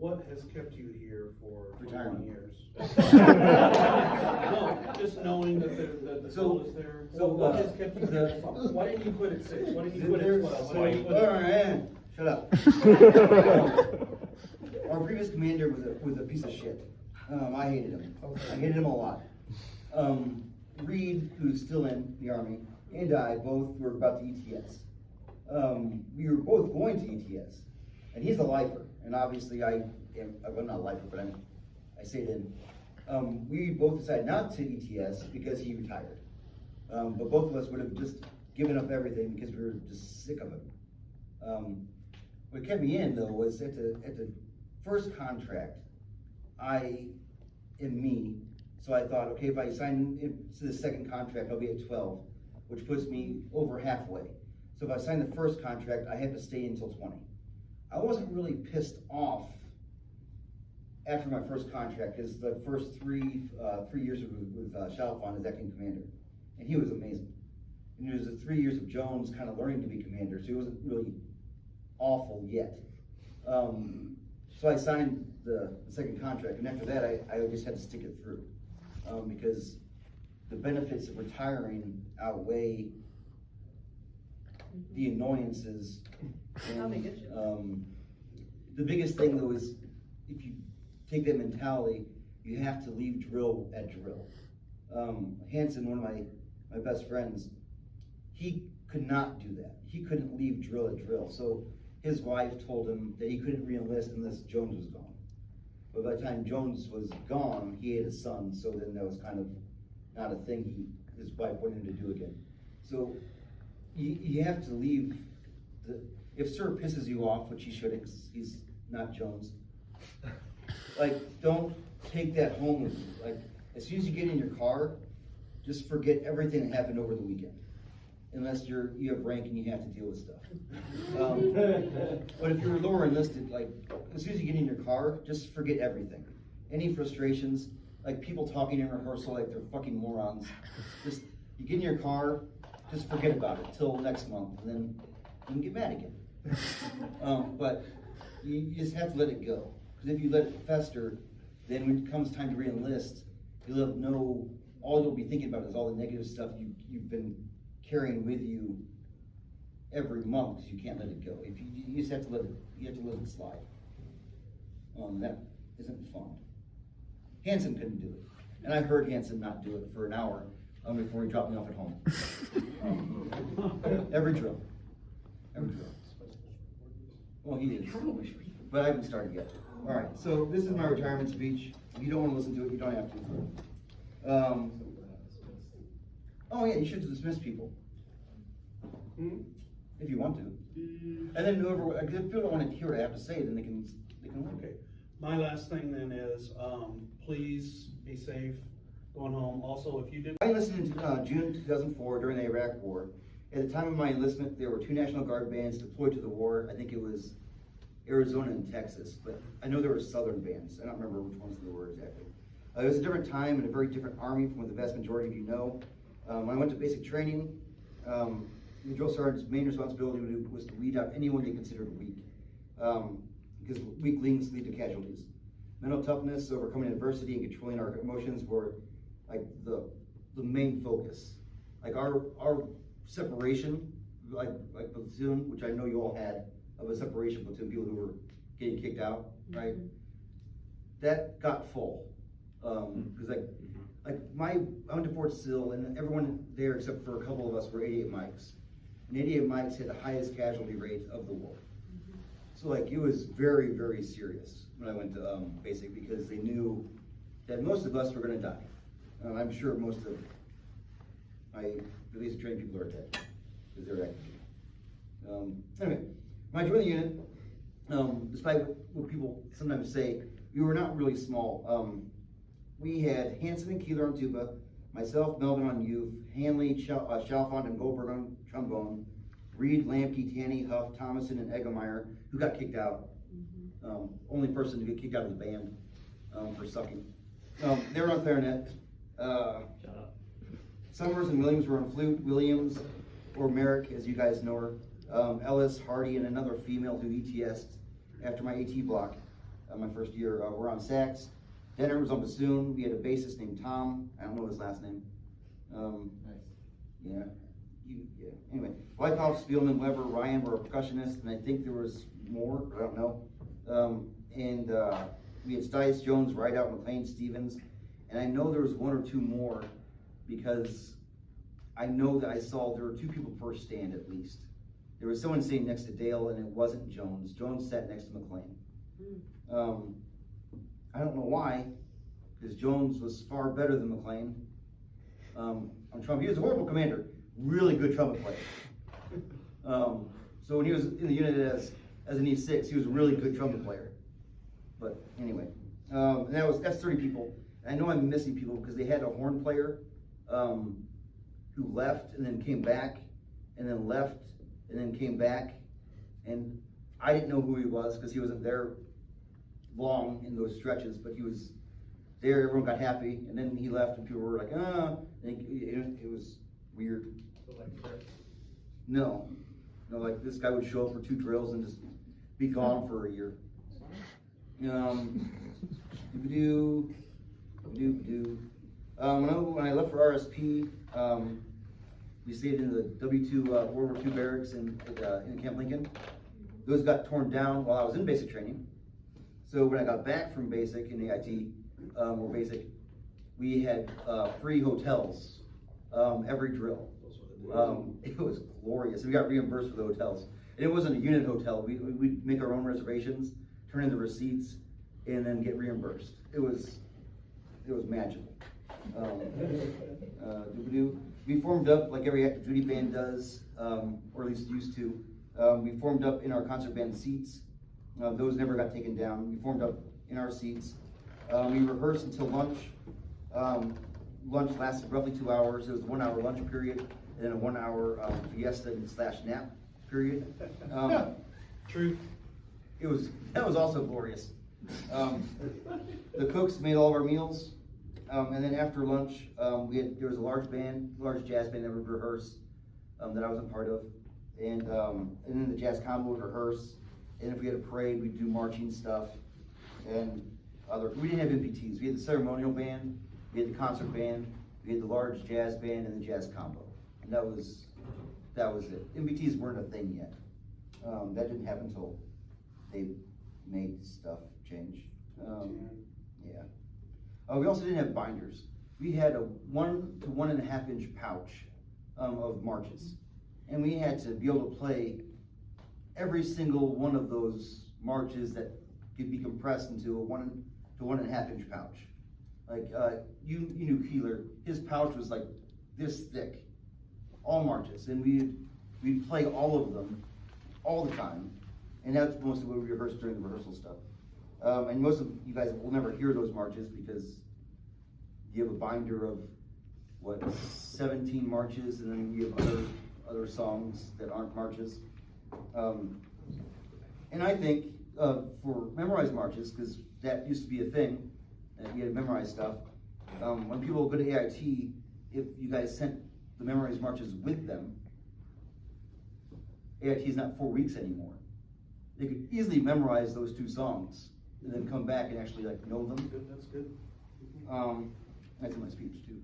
what has kept you here for 21 years? No, just knowing that the goal is there. So what has kept you here? Why didn't you quit at 6? Why didn't you quit at 12? Why didn't you quit Alright, shut up. Our previous commander was a piece of shit. I hated him. I hated him a lot. Reed, who's still in the Army, and I both were about to ETS. We were both going to ETS, and he's a lifer, and obviously I'm not a lifer, but I say it in. We both decided not to ETS because he retired. But both of us would have just given up everything because we were just sick of him. What kept me in though was at the first contract, I am me. So I thought, okay, if I sign into the second contract, I'll be at 12, which puts me over halfway. So if I sign the first contract, I have to stay until 20. I wasn't really pissed off after my first contract, because the first three years with Chalfant as acting commander, and he was amazing. And it was the 3 years of Jones kind of learning to be commander, so he wasn't really awful yet. So I signed the second contract, and after that, I just had to stick it through. Because the benefits of retiring outweigh the annoyances. And, the biggest thing though is if you take that mentality, you have to leave drill at drill. Hanson, one of my best friends, he could not do that. He couldn't leave drill at drill. So his wife told him that he couldn't re-enlist unless Jones was gone. But by the time Jones was gone, he had a son, so then that was kind of not a thing his wife wanted him to do again. So you have to leave. If Sir pisses you off, which he shouldn't, 'cause he's not Jones, like, don't take that home with you. Like, as soon as you get in your car, just forget everything that happened over the weekend. Unless you have rank and you have to deal with stuff. But if you're lower enlisted, like, as soon as you get in your car, just forget everything. Any frustrations, like people talking in rehearsal like they're fucking morons. Just, you get in your car, just forget about it till next month, and then you can get mad again. But you just have to let it go. Because if you let it fester, then when it comes time to re-enlist, you'll have all you'll be thinking about is all the negative stuff you've been carrying with you every month because you can't let it go. If you just have to let it slide. That isn't fun. Hanson couldn't do it, and I heard Hanson not do it for an hour before he dropped me off at home. Every drill. Well, he is, but I haven't started yet. All right, so this is my retirement speech. If you don't want to listen to it, you don't have to. Oh yeah, you should dismiss people. If you want to. And then whoever, if people don't want to hear what I have to say, then they can leave. Okay. My last thing then is, please be safe going home. Also, if you did. I enlisted in June 2004 during the Iraq War. At the time of my enlistment, there were 2 National Guard bands deployed to the war. I think it was Arizona and Texas, but I know there were Southern bands. I don't remember which ones they were exactly. It was a different time and a very different army from what the vast majority of you know. When I went to basic training, the drill sergeant's main responsibility was to weed out anyone they considered weak, because weak links lead to casualties. Mental toughness, overcoming adversity, and controlling our emotions were like the main focus. Like our separation, like platoon, which I know you all had, of a separation platoon, people who were getting kicked out, right? That got full, because I went to Fort Sill, and everyone there except for a couple of us were 88 mics. And 88 mics had the highest casualty rate of the war. So like it was very, very serious when I went to basic, because they knew that most of us were going to die. I'm sure most of my basic training people are dead because they're active. Anyway, when I joined the unit, despite what people sometimes say, we were not really small. We had Hanson and Keeler on tuba, myself, Melvin on youth, Hanley, Chalfant, and Goldberg on trombone, Reed, Lamke, Tanny, Huff, Thomason, and Eggemeyer, who got kicked out. Only person to get kicked out of the band for sucking. They were on clarinet. Summers and Williams were on flute. Williams, or Merrick, as you guys know her. Ellis, Hardy, and another female who ETS'd after my AT block. my first year. We're on sax. Denner was on bassoon. We had a bassist named Tom. I don't know his last name. Nice. Yeah. Yeah. Anyway, Wyckoff, Spielman, Weber, Ryan were a percussionist, and I think there was more, but I don't know. We had Stice, Jones, Rideout, McLean, Stevens, and I know there was one or two more because I know that I saw there were two people per stand at least. There was someone sitting next to Dale, and it wasn't Jones. Jones sat next to McLean. I don't know why, because Jones was far better than McLean. On trumpet, he was a horrible commander, really good trumpet player. So when he was in the unit as an E6, he was a really good trumpet player. But anyway, that's 30 people. And I know I'm missing people because they had a horn player who left and then came back, and then left and then came back, and I didn't know who he was because he wasn't there long in those stretches, but he was there. Everyone got happy, and then he left, and people were like, it was weird. So like Chris. No, like this guy would show up for 2 drills and just be gone for a year. When I left for RSP, we stayed in the W2 World War II barracks in Camp Lincoln. Those got torn down while I was in basic training. So when I got back from basic in AIT, or basic, we had free hotels every drill. It was glorious. We got reimbursed for the hotels. And it wasn't a unit hotel. We'd make our own reservations, turn in the receipts, and then get reimbursed. It was magical. We formed up like every active duty band does, or at least used to. We formed up in our concert band seats. Those never got taken down. We formed up in our seats. We rehearsed until lunch. Lunch lasted roughly 2 hours. It was a 1 hour lunch period, and then a 1 hour fiesta / nap period. Truth. That was also glorious. The cooks made all of our meals, and then after lunch, there was a large jazz band that would rehearse that I wasn't part of, and then the jazz combo would rehearse. And if we had a parade, we'd do marching stuff, and we didn't have MPTs. We had the ceremonial band, we had the concert band, we had the large jazz band, and the jazz combo. And that was it. MPTs weren't a thing yet. That didn't happen until they made stuff change. Yeah. We also didn't have binders. We had a 1 to 1.5 inch pouch of marches, and we had to be able to play every single one of those marches that could be compressed into a 1 to 1.5 inch pouch. Like you knew Keeler, his pouch was like this thick, all marches, and we'd play all of them all the time, and that's mostly what we rehearsed during the rehearsal stuff. And most of you guys will never hear those marches because you have a binder of 17 marches, and then you have other songs that aren't marches. And I think for memorized marches, because that used to be a thing, that you had to memorize stuff. When people go to AIT, if you guys sent the memorized marches with them, AIT is not 4 weeks anymore. They could easily memorize those 2 songs and then come back and actually like know them. That's good. That's in my speech too.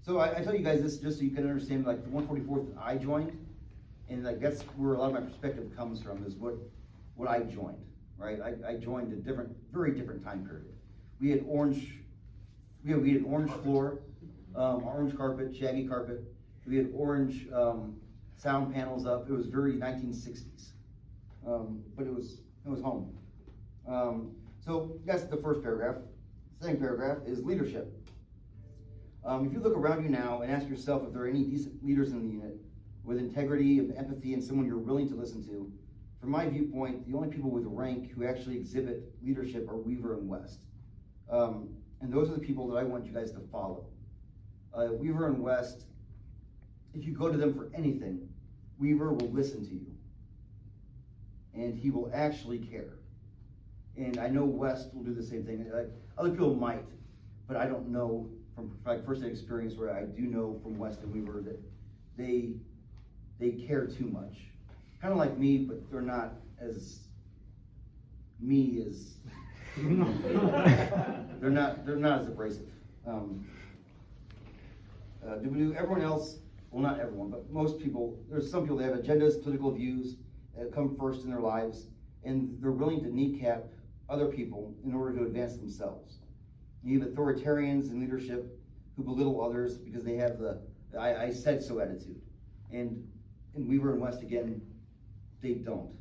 So I tell you guys this just so you can understand like the 144th that I joined, and like that's where a lot of my perspective comes from, is what I joined, right? I joined a very different time period. We had orange floor, orange carpet, shaggy carpet. We had orange sound panels up. It was very 1960s, but it was home. So that's the first paragraph. The second paragraph is leadership. If you look around you now and ask yourself if there are any decent leaders in the unit with integrity, and empathy, and someone you're willing to listen to, from my viewpoint, the only people with rank who actually exhibit leadership are Weaver and West. And those are the people that I want you guys to follow. Weaver and West, if you go to them for anything, Weaver will listen to you. And he will actually care. And I know West will do the same thing. Other people might, but I don't know from first-hand experience, where I do know from West and Weaver that they care too much. Kind of like me, but they're not as me is, they're not as abrasive. Everyone else, well, not everyone, but most people, there's some people that have agendas, political views that come first in their lives, and they're willing to kneecap other people in order to advance themselves. You have authoritarians in leadership who belittle others because they have the I said so attitude. And in Weaver and West, again, they don't.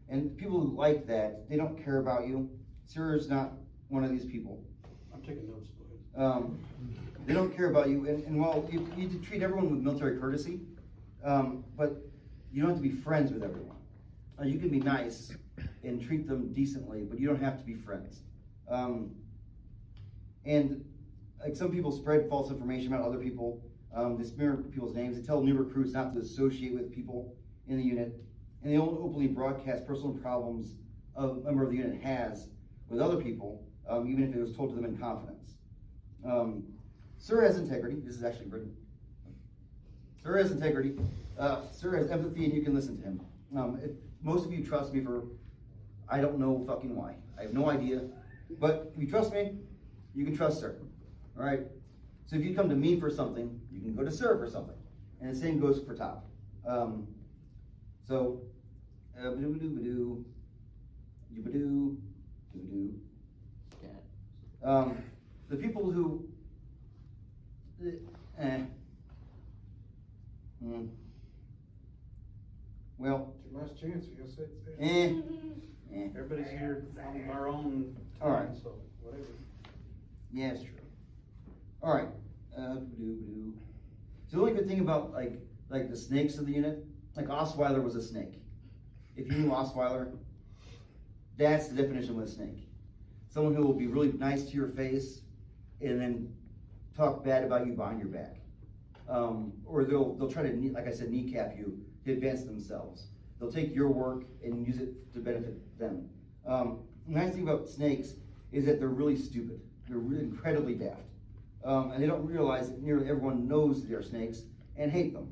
And people who like that, they don't care about you. Sarah's not one of these people. I'm taking notes, please. They don't care about you, and while you need to treat everyone with military courtesy, but you don't have to be friends with everyone. You can be nice and treat them decently, but you don't have to be friends. And like some people spread false information about other people, they smear people's names, they tell new recruits not to associate with people in the unit, and they don't openly broadcast personal problems a member of the unit has with other people, even if it was told to them in confidence. Sir has integrity. This is actually written. Sir has integrity. Sir has empathy, and you can listen to him. If most of you trust me for, I don't know fucking why. I have no idea. But if you trust me, you can trust Sir. All right? So if you come to me for something, you can go to Sir for something. And the same goes for Top. The people who well, It's your last chance. You gotta say it. Everybody's here on our own time, All right. so whatever. Yeah, it's true. All right. So the only good thing about like the snakes of the unit, like Osweiler was a snake. If you knew Osweiler, that's the definition of a snake. Someone who will be really nice to your face and then talk bad about you behind your back. Or they'll try to, like I said, kneecap you to advance themselves. They'll take your work and use it to benefit them. The nice thing about snakes is that they're really stupid. They're really incredibly daft. And they don't realize that nearly everyone knows they're snakes and hate them.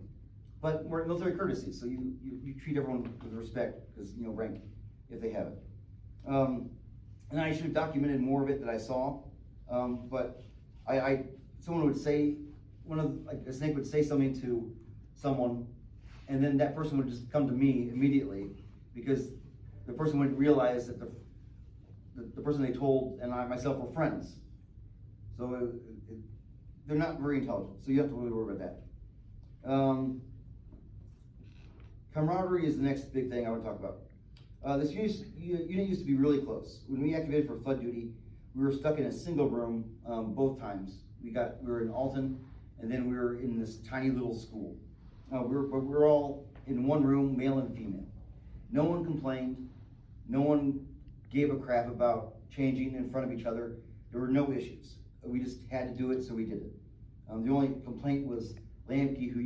But we're military courtesy, so you treat everyone with respect because, rank, if they have it. And I should have documented more of it that I saw. But someone would say, a snake would say something to someone, and then that person would just come to me immediately because the person would realize that the person they told and I myself were friends. So they're not very intelligent, so you have to really worry about that. Camaraderie is the next big thing I want to talk about. This unit used to be really close. When we activated for flood duty, we were stuck in a single room both times. We were in Alton, and then we were in this tiny little school. We were all in one room, male and female. No one complained. No one gave a crap about changing in front of each other. There were no issues. We just had to do it, so we did it. The only complaint was Lamke, who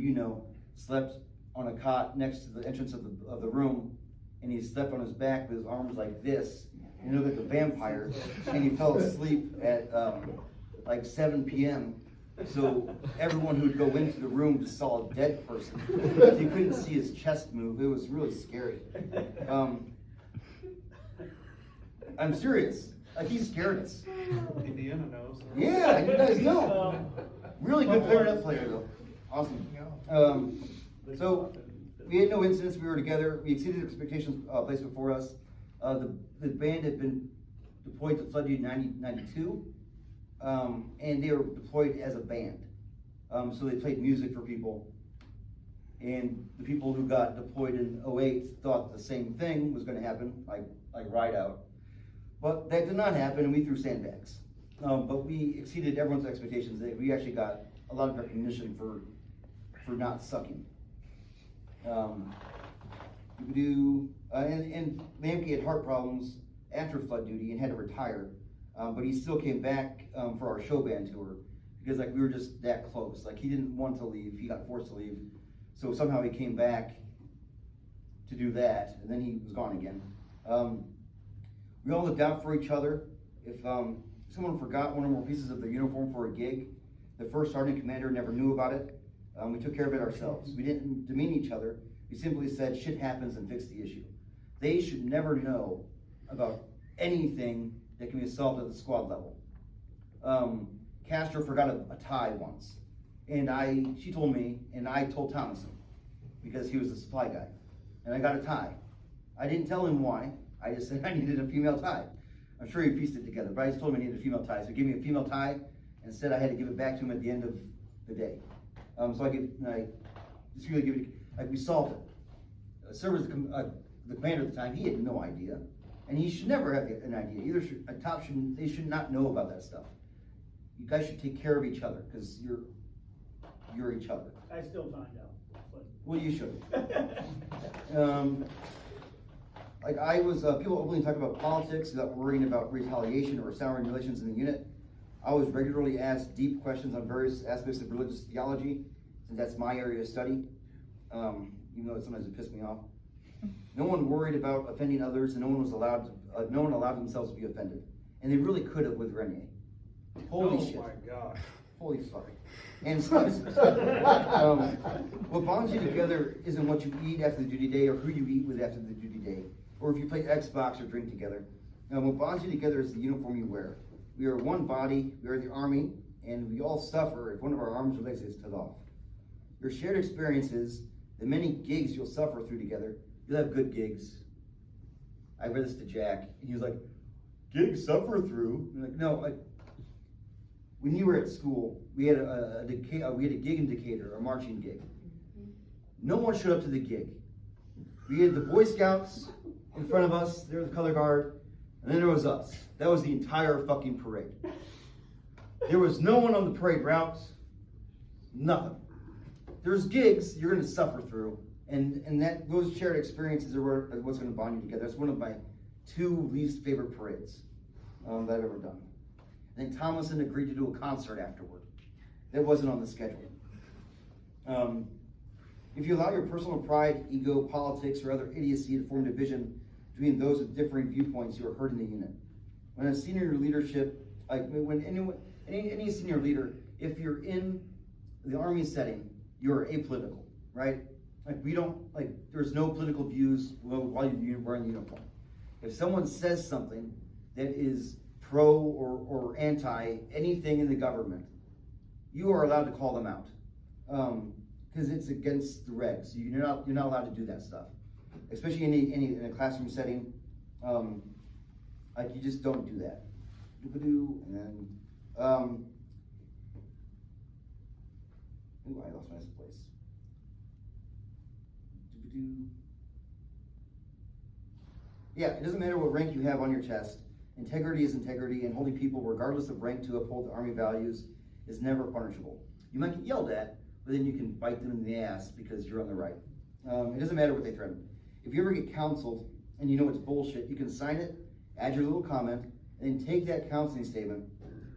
slept on a cot next to the entrance of the room, and he slept on his back with his arms like this, and he looked like a vampire, and he fell asleep at like 7 p.m. So everyone who would go into the room just saw a dead person. You couldn't see his chest move. It was really scary. I'm serious. Like, he scared us. Indiana knows. Yeah, you guys know. Really good clarinet player, though. Awesome. So we had no incidents. We were together. We exceeded expectations placed before us. The band had been deployed to flood duty in 1992, and they were deployed as a band. So they played music for people. And the people who got deployed in 2008 thought the same thing was going to happen, like ride out. But that did not happen, and we threw sandbags. But we exceeded everyone's expectations. We actually got a lot of recognition for not sucking. And Lamke had heart problems after flood duty and had to retire, but he still came back for our show band tour because we were just that close. He didn't want to leave; he got forced to leave, so somehow he came back to do that, and then he was gone again. We all looked out for each other. If someone forgot one or more pieces of their uniform for a gig, the first sergeant commander never knew about it. We took care of it ourselves. We didn't demean each other. We simply said shit happens and fixed the issue. they should never know about anything that can be solved at the squad level. Castro forgot a tie once, and she told me, and I told Thomason, because he was the supply guy, and I got a tie. I didn't tell him why, I just said I needed a female tie. I'm sure he pieced it together, but I just told him I needed a female tie, so he gave me a female tie, and said I had to give it back to him at the end of the day. So I just really give it, like we solved it. Sir was the commander at the time, he had no idea. And he should never have an idea. They should not know about that stuff. You guys should take care of each other, because you're each other. I still find out. But... Well, you should. Like people openly talk about politics without worrying about retaliation or souring relations in the unit. I was regularly asked deep questions on various aspects of religious theology, since that's my area of study, even though sometimes it pissed me off. No one worried about offending others, and no one allowed themselves to be offended. And they really could have with Renier. Holy shit. Oh my God. Holy fuck. And what bonds you together isn't what you eat after the duty day or who you eat with after the duty day, or if you play Xbox or drink together. What bonds you together is the uniform you wear. We are one body, we are the Army, and we all suffer if one of our arms or legs is cut off. Your shared experiences, the many gigs you'll suffer through together, you'll have good gigs. I read this to Jack, and he was like, gigs suffer through? I'm like, no, like, when you were at school, we had a gig indicator, a marching gig. No one showed up to the gig. We had the Boy Scouts in front of us, they were the color guard, and then there was us. That was the entire fucking parade. There was no one on the parade route, nothing. There's gigs you're gonna suffer through, and those shared experiences are what's gonna bond you together. That's one of my 2 least favorite parades that I've ever done. I think Thomason agreed to do a concert afterward. That wasn't on the schedule. If you allow your personal pride, ego, politics, or other idiocy to form division between those with differing viewpoints, you are hurting the unit. When a senior leadership, like when any senior leader, if you're in the Army setting, you're apolitical, right? Like there's no political views while you're wearing the uniform. If someone says something that is pro or anti anything in the government, you are allowed to call them out, because it's against the regs. You're not allowed to do that stuff, especially in a classroom setting. Like you just don't do that. And then, ooh, I lost my place. Yeah, it doesn't matter what rank you have on your chest. Integrity is integrity, and holding people, regardless of rank, to uphold the Army values is never punishable. You might get yelled at, but then you can bite them in the ass because you're on the right. It doesn't matter what they threaten. If you ever get counseled and you know it's bullshit, you can sign it, add your little comment, and then take that counseling statement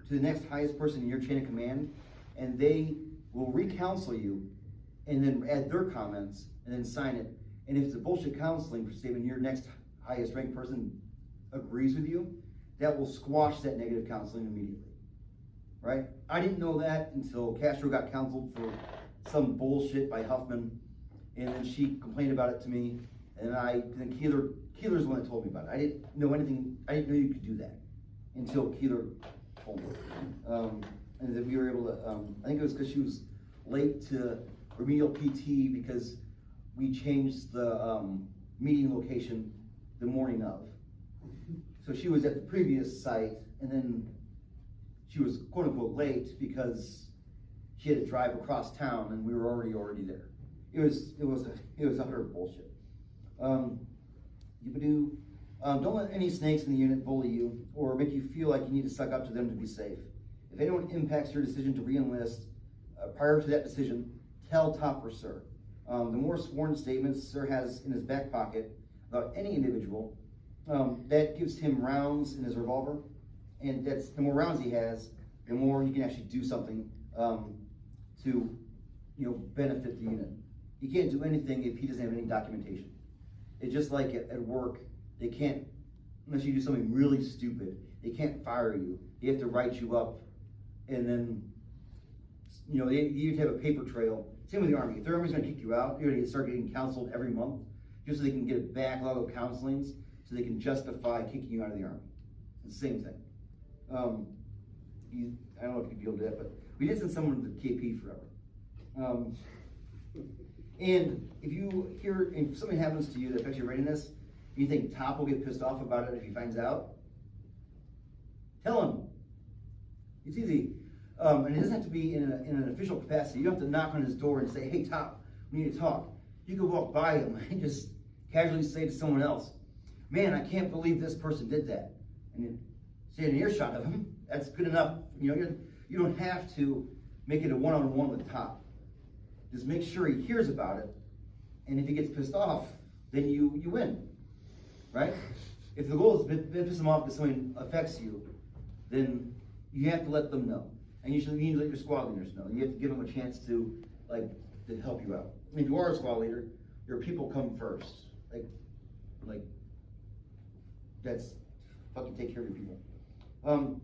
to the next highest person in your chain of command, and they will re-counsel you, and then add their comments, and then sign it. And if it's a bullshit counseling statement, your next highest ranked person agrees with you, that will squash that negative counseling immediately, right? I didn't know that until Castro got counseled for some bullshit by Huffman, and then she complained about it to me, and then Keeler's the one that told me about it. I didn't know anything, I didn't know you could do that until Keeler told me. And then we were able to, I think it was because she was late to remedial PT because we changed the meeting location the morning of. So she was at the previous site, and then she was quote unquote late because she had to drive across town, and we were already there. It was utter bullshit. Don't let any snakes in the unit bully you or make you feel like you need to suck up to them to be safe. If anyone impacts your decision to re-enlist, prior to that decision, tell Topper Sir. The more sworn statements Sir has in his back pocket about any individual, that gives him rounds in his revolver, and the more rounds he has, the more he can actually do something to benefit the unit. He can't do anything if he doesn't have any documentation. It's just like at work, they can't, unless you do something really stupid, they can't fire you. They have to write you up, and then you have to have a paper trail. Same with the Army. If the Army's going to kick you out, you're going to start getting counseled every month. just so they can get a backlog of counselings, so they can justify kicking you out of the Army. It's the same thing. I don't know if you feel that, but we did send someone to the KP forever. And if something happens to you that affects your readiness, and you think Top will get pissed off about it if he finds out, tell him. It's easy. And it doesn't have to be in an official capacity. You don't have to knock on his door and say, hey, Top, we need to talk. You can walk by him and just casually say to someone else, man, I can't believe this person did that. And you say an earshot of him, that's good enough. You don't have to make it a one-on-one with Top. Just make sure he hears about it, and if he gets pissed off, then you win, right? If the goal is to piss him off because something affects you, then you have to let them know. And you need to let your squad leaders know. You have to give them a chance to help you out. I mean, if you are a squad leader, your people come first. That's fucking take care of your people. All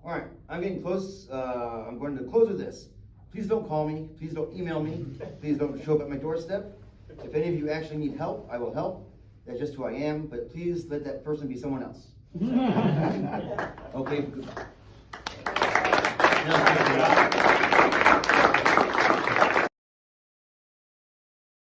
right, I'm getting close. I'm going to close with this. Please don't call me. Please don't email me. Please don't show up at my doorstep. If any of you actually need help, I will help. That's just who I am. But please let that person be someone else. Okay. Now,